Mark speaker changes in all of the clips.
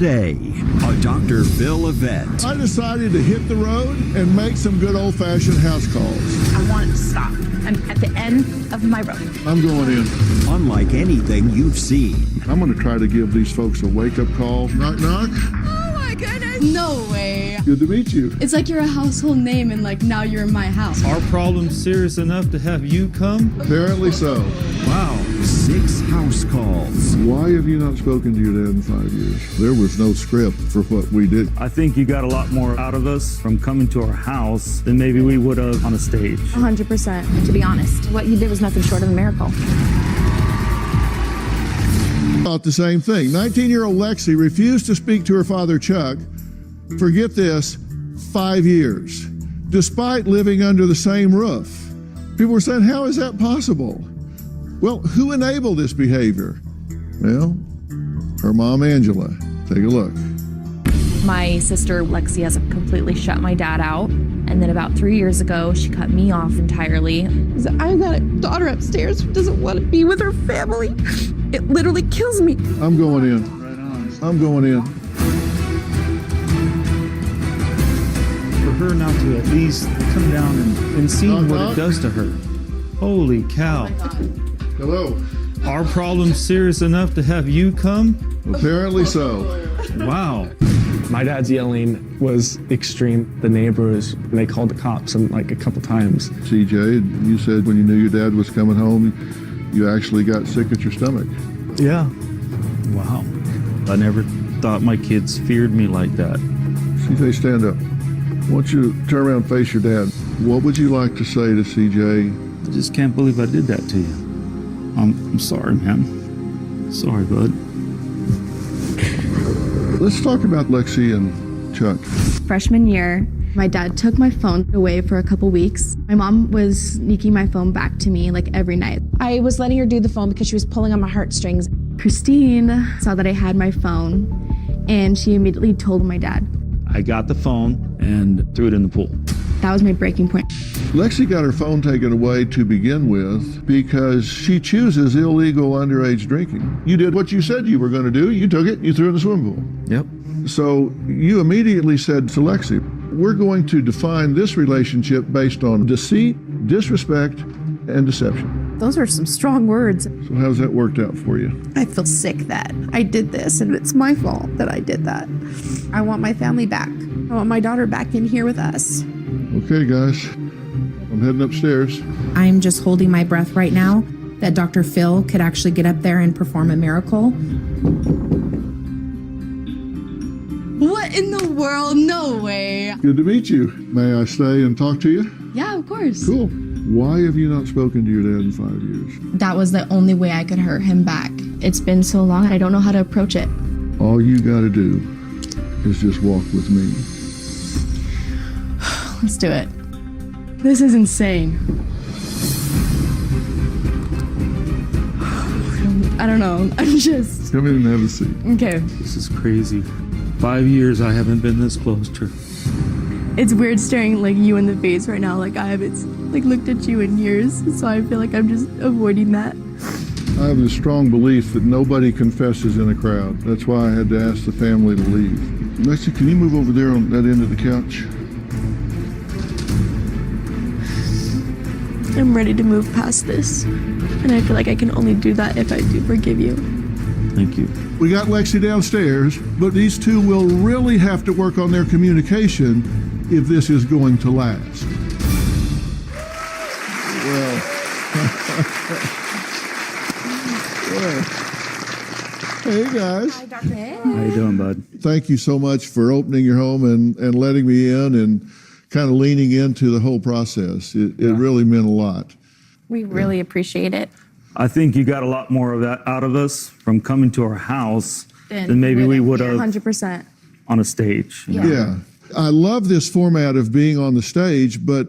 Speaker 1: Day, a Dr. Phil event.
Speaker 2: I decided to hit the road and make some good old-fashioned house calls.
Speaker 3: I want it to stop. I'm at the end of my rope.
Speaker 2: I'm going in.
Speaker 1: Unlike anything you've seen.
Speaker 2: I'm going to try to give these folks a wake-up call. Knock, knock.
Speaker 3: Oh my goodness.
Speaker 4: No way.
Speaker 2: Good to meet you.
Speaker 4: It's like you're a household name and like now you're in my house.
Speaker 5: Our problem's serious enough to have you come?
Speaker 2: Apparently so.
Speaker 1: Wow. 6 house calls.
Speaker 2: Why have you not spoken to your dad in 5 years? There was no script for what we did.
Speaker 5: I think you got a lot more out of us from coming to our house than maybe we would have on a stage.
Speaker 4: 100%.
Speaker 3: To be honest, what you did was nothing short of a miracle.
Speaker 2: Thought the same thing. 19-year-old Lexi refused to speak to her father, Chuck, for, get this, 5 years, despite living under the same roof. People were saying, how is that possible? Well, who enabled this behavior? Well, her mom, Angela. Take a look.
Speaker 6: My sister, Lexi, has completely shut my dad out. And then about 3 years ago, she cut me off entirely.
Speaker 7: I've got a daughter upstairs who doesn't want to be with her family. It literally kills me.
Speaker 2: I'm going in. I'm going in.
Speaker 5: For her not to at least come down and see
Speaker 2: Knock,
Speaker 5: what
Speaker 2: knock.
Speaker 5: it does to her. Holy cow.
Speaker 2: Hello.
Speaker 5: Our problem's serious enough to have you come?
Speaker 2: Apparently so.
Speaker 5: Wow.
Speaker 8: My dad's yelling was extreme. The neighbors, they called the cops like a couple times.
Speaker 2: CJ, you said when you knew your dad was coming home, you actually got sick at your stomach.
Speaker 8: Yeah.
Speaker 5: Wow. I never thought my kids feared me like that.
Speaker 2: CJ, stand up. I want you to turn around and face your dad. What would you like to say to CJ?
Speaker 5: I just can't believe I did that to you. I'm sorry, man. Sorry, bud.
Speaker 2: Let's talk about Lexi and Chuck.
Speaker 4: Freshman year, my dad took my phone away for a couple weeks. My mom was sneaking my phone back to me like every night.
Speaker 7: I was letting her do the phone because she was pulling on my heartstrings.
Speaker 4: Christine saw that I had my phone and she immediately told my dad.
Speaker 5: I got the phone and threw it in the pool.
Speaker 4: That was my breaking point.
Speaker 2: Lexi got her phone taken away to begin with because she chooses illegal underage drinking. You did what you said you were going to do. You took it, you threw it in the swimming pool.
Speaker 5: Yep.
Speaker 2: So you immediately said to Lexi, we're going to define this relationship based on deceit, disrespect, and deception.
Speaker 7: Those are some strong words.
Speaker 2: So how's that worked out for you?
Speaker 7: I feel sick that I did this and it's my fault that I did that. I want my family back. I want my daughter back in here with us.
Speaker 2: Okay, guys, I'm heading upstairs.
Speaker 9: I'm just holding my breath right now that Dr. Phil could actually get up there and perform a miracle.
Speaker 4: What in the world? No way.
Speaker 2: Good to meet you. May I stay and talk to you?
Speaker 4: Yeah, of course.
Speaker 2: Cool. Why have you not spoken to your dad in 5 years?
Speaker 4: That was the only way I could hurt him back. It's been so long, I don't know how to approach it.
Speaker 2: All you got to do is just walk with me.
Speaker 4: Let's do it. This is insane. I don't know. I'm just...
Speaker 2: Come in and have a seat.
Speaker 4: Okay.
Speaker 5: This is crazy. 5 years I haven't been this close to her.
Speaker 4: It's weird staring like you in the face right now. Like I haven't like looked at you in years. So I feel like I'm just avoiding that.
Speaker 2: I have this strong belief that nobody confesses in a crowd. That's why I had to ask the family to leave. Lexi, can you move over there on that end of the couch?
Speaker 4: I'm ready to move past this. And I feel like I can only do that if I do forgive you.
Speaker 5: Thank you.
Speaker 2: We got Lexi downstairs, but these two will really have to work on their communication if this is going to last. Well, hey guys.
Speaker 7: Hi, Dr. Hey.
Speaker 5: How you doing, bud?
Speaker 2: Thank you so much for opening your home and letting me in and kind of leaning into the whole process. It really meant a lot.
Speaker 6: We really appreciate it.
Speaker 5: I think you got a lot more of that out of us from coming to our house than maybe we would have
Speaker 4: 100%.
Speaker 5: on a stage. you know?
Speaker 2: Yeah. I love this format of being on the stage, but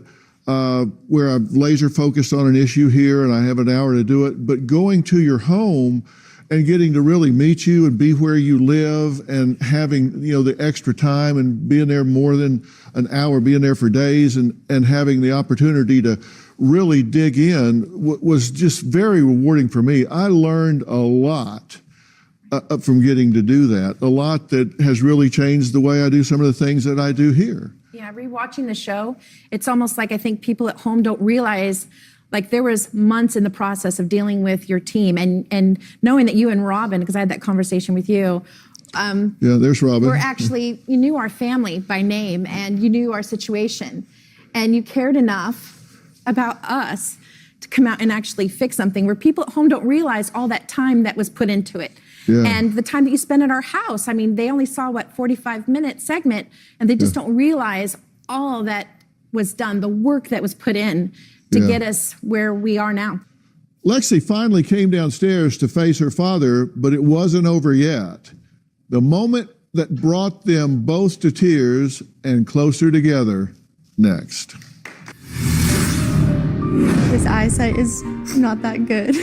Speaker 2: where I'm laser focused on an issue here and I have an hour to do it, but going to your home and getting to really meet you and be where you live and having, the extra time and being there more than an hour, being there for days and having the opportunity to really dig in was just very rewarding for me. I learned a lot from getting to do that. A lot that has really changed the way I do some of the things that I do here.
Speaker 3: Yeah, rewatching the show, it's almost like I think people at home don't realize, like there was months in the process of dealing with your team and knowing that you and Robin, because I had that conversation with you.
Speaker 2: Yeah, there's Robin.
Speaker 3: You knew our family by name and you knew our situation and you cared enough about us to come out and actually fix something where people at home don't realize all that time that was put into it.
Speaker 2: Yeah.
Speaker 3: And the time that you spent at our house, I mean, they only saw, 45-minute segment, and they just don't realize all that was done, the work that was put in to get us where we are now.
Speaker 2: Lexi finally came downstairs to face her father, but it wasn't over yet. The moment that brought them both to tears and closer together, next.
Speaker 4: His eyesight is not that good.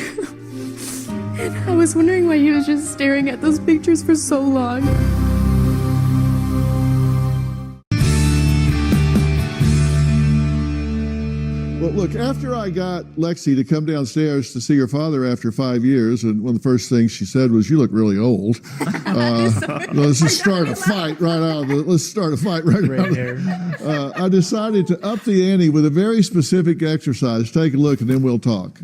Speaker 4: I was wondering why he was just staring at those pictures for so long.
Speaker 2: Well, look, after I got Lexi to come downstairs to see her father after 5 years, and one of the first things she said was, "You look really old." Let's just start a fight right out of the. Let's start a fight right out. I decided to up the ante with a very specific exercise. Take a look, and then we'll talk.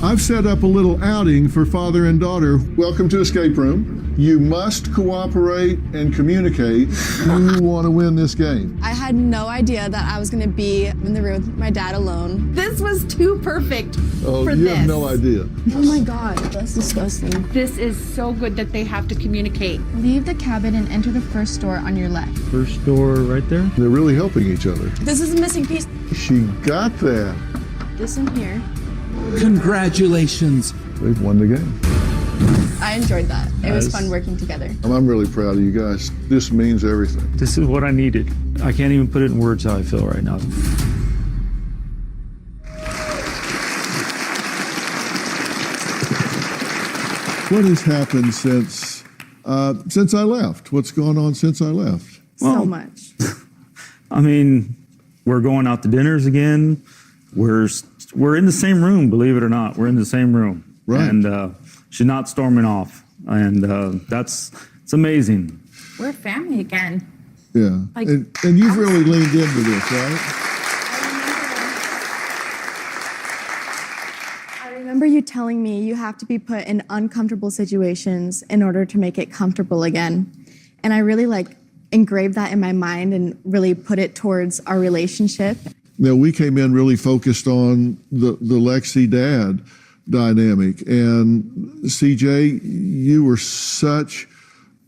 Speaker 2: I've set up a little outing for father and daughter. Welcome to Escape Room. You must cooperate and communicate. You want to win this game.
Speaker 10: I had no idea that I was going to be in the room with my dad alone.
Speaker 3: This was too perfect
Speaker 2: Oh,
Speaker 3: for
Speaker 2: you
Speaker 3: this.
Speaker 2: have no idea.
Speaker 10: Oh my God, that's disgusting.
Speaker 3: This is so good that they have to communicate.
Speaker 11: Leave the cabin and enter the first door on your left.
Speaker 5: First door right there.
Speaker 2: They're really helping each other.
Speaker 10: This is a missing piece.
Speaker 2: She got that.
Speaker 10: This in here.
Speaker 12: Congratulations.
Speaker 2: They've won the game.
Speaker 10: I enjoyed that. It was fun working together.
Speaker 2: I'm really proud of you guys. This means everything.
Speaker 5: This is what I needed. I can't even put it in words how I feel right now.
Speaker 2: What has happened since I left? What's gone on since I left?
Speaker 4: So much.
Speaker 5: I mean, we're going out to dinners again. We're in the same room, believe it or not. We're in the same room.
Speaker 2: Right.
Speaker 5: And she's not storming off. And it's amazing.
Speaker 3: We're family again.
Speaker 2: Yeah.
Speaker 3: Like-
Speaker 2: and you've really leaned into this, right?
Speaker 4: I remember you telling me you have to be put in uncomfortable situations in order to make it comfortable again. And I really engraved that in my mind and really put it towards our relationship.
Speaker 2: Now, we came in really focused on the Lexi dad dynamic. And CJ, you were such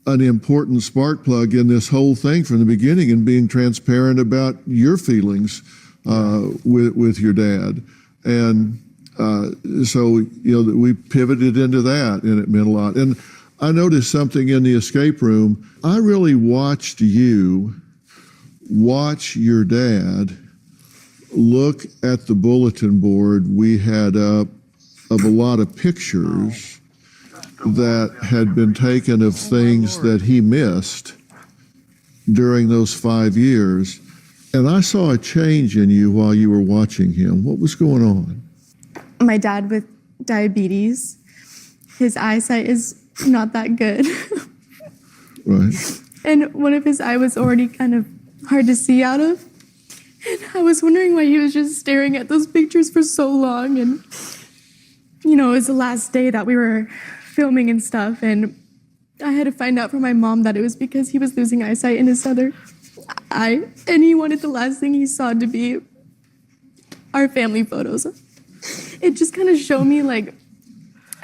Speaker 2: an important spark plug in this whole thing from the beginning and being transparent about your feelings with your dad. And so, we pivoted into that, and it meant a lot. And I noticed something in the escape room. I really watched you watch your dad look at the bulletin board we had up of a lot of pictures that had been taken of things that he missed during those 5 years. And I saw a change in you while you were watching him. What was going on?
Speaker 4: My dad with diabetes, his eyesight is not that good.
Speaker 2: Right.
Speaker 4: And one of his eye was already kind of hard to see out of. And I was wondering why he was just staring at those pictures for so long. And, it was the last day that we were filming and stuff. And I had to find out from my mom that it was because he was losing eyesight in his other eye. And he wanted the last thing he saw to be our family photos. It just kind of showed me I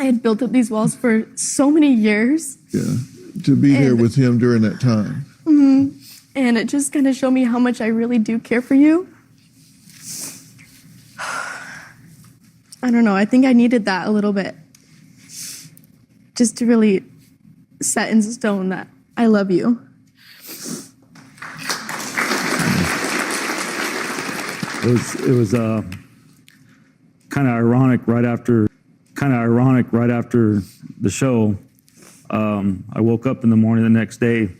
Speaker 4: had built up these walls for so many years.
Speaker 2: Yeah. To be there with him during that time.
Speaker 4: Mm-hmm. And it just kind of showed me how much I really do care for you. I don't know. I think I needed that a little bit. Just to really set in stone that I love you.
Speaker 5: It was kind of ironic right after the show. I woke up in the morning the next day.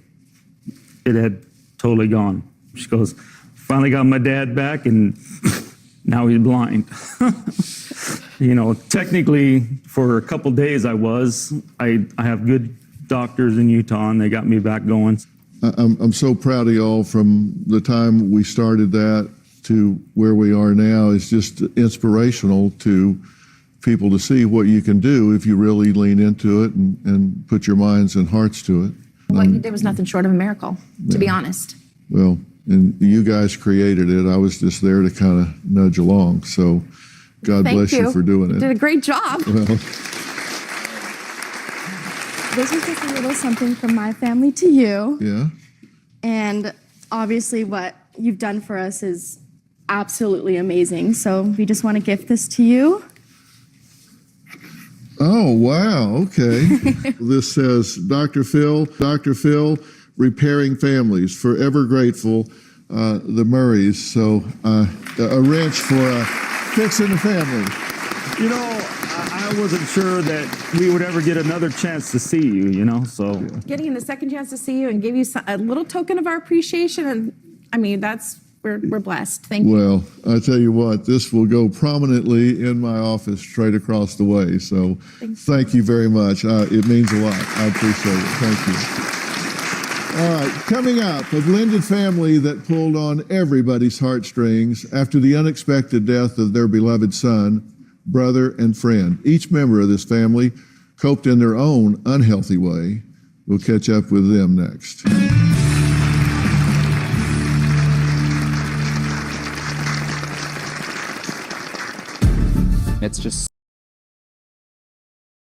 Speaker 5: It had totally gone. She goes, finally got my dad back, and now he's blind. Technically, for a couple days I have good doctors in Utah, and they got me back going.
Speaker 2: I'm so proud of y'all. From the time we started that to where we are now is just inspirational to people to see what you can do if you really lean into it and put your minds and hearts to it.
Speaker 3: What you did was nothing short of a miracle, to be honest.
Speaker 2: Well, and you guys created it. I was just there to kind of nudge along. So God bless you for doing
Speaker 3: You
Speaker 2: it.
Speaker 3: did a great job.
Speaker 2: Well,
Speaker 4: This is just a little something from my family to you.
Speaker 2: yeah.
Speaker 4: And obviously, what you've done for us is absolutely amazing. So we just want to gift this to you.
Speaker 2: Oh, wow. Okay. This says, Dr. Phil, repairing families, forever grateful, the Murrays. So a wrench for fixing the family.
Speaker 5: You know, I wasn't sure that we would ever get another chance to see you, you know, so.
Speaker 3: Getting the second chance to see you and give you a little token of our appreciation, and I mean, we're blessed. Thank you.
Speaker 2: Well, I tell you what, this will go prominently in my office straight across the way. So thank you very much. It means a lot. I appreciate it. Thank you. All right, coming up, a blended family that pulled on everybody's heartstrings after the unexpected death of their beloved son, brother, and friend. Each member of this family coped in their own unhealthy way. We'll catch up with them next.
Speaker 12: It's just